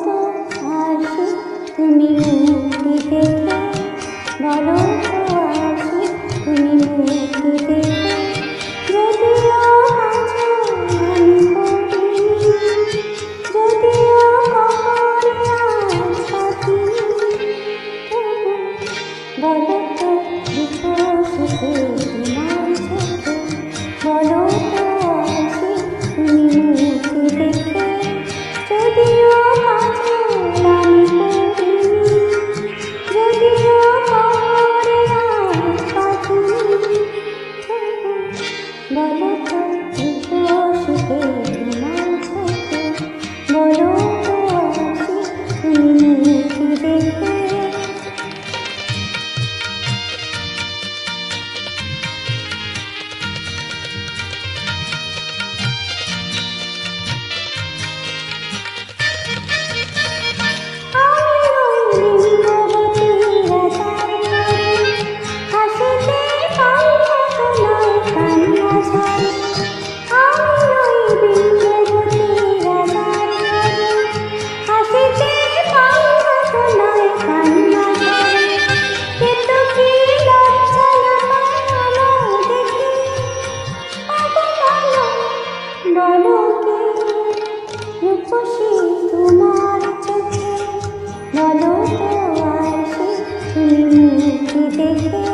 তো আসি তুমি মুক্তি দেখে, বলো তো আসি তুমি মুক্তি দেখে। যদিও আছো আমি করিনি, যদিও কখনো আজ পাখিনি, তবু বলো তো রূপসীতে তোমার চোখে, বলো তো আসি তুমি মুক্তি দেখে। যদিও কাজল আমি করিনি, যদিও কখনো আজ পাখিনি, তবু বলো তো রূপসীতে তোমার চোখে, বলো তো আসি তুমি মুক্তি দেখে। বলো কে রূপসী তোমার চোখে, বলো তো আসি তুমি মুক্তি দেখে,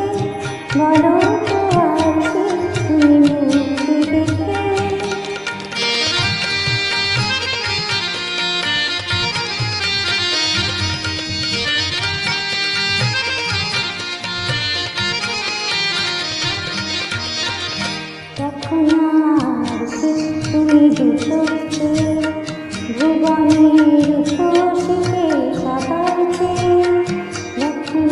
বলো তো আসি তুমি মুক্তি দেখে। তখন আসি তুমি দুচোখে, ভুবনের রূপসীতে সবার চেয়ে। তখন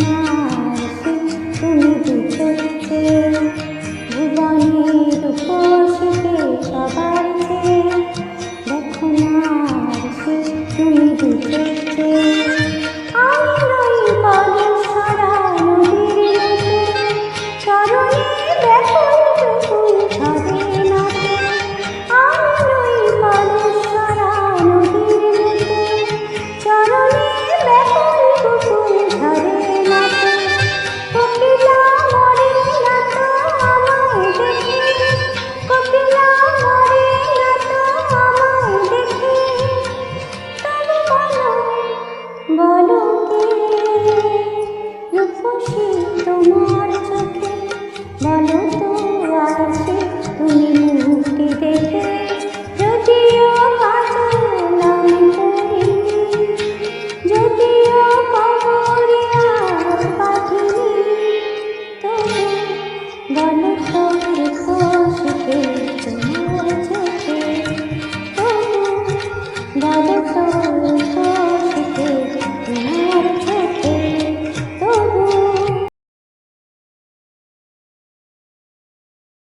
আসি তুমি দুচোখে, ভুবনের রূপসীতে সবার চেয়ে। তখন আসি তুমি দুচোখে, আমি নই পদসরা নদীর মতো, চরণে ব্যাকুল টুকুর ঝরে নাচে। আমি নই পদসরা নদীর মতো, চরণে ব্যাকুল টুকুর ঝরে নাচে। কোকিলা মরে না তো আমায় দেখে, কোকিলা মরে না তো আমায় দেখে, তবু বলো কে রূপসী তোমার চোখে, বলো তো আসি তুমি মুক্তি দেখে। যদিও কাজল আমি করিনি, যদিও কখনো আজ পাখিনি, তবু বলো তো রূপসীতে তোমার চোখে, তবু বলো তো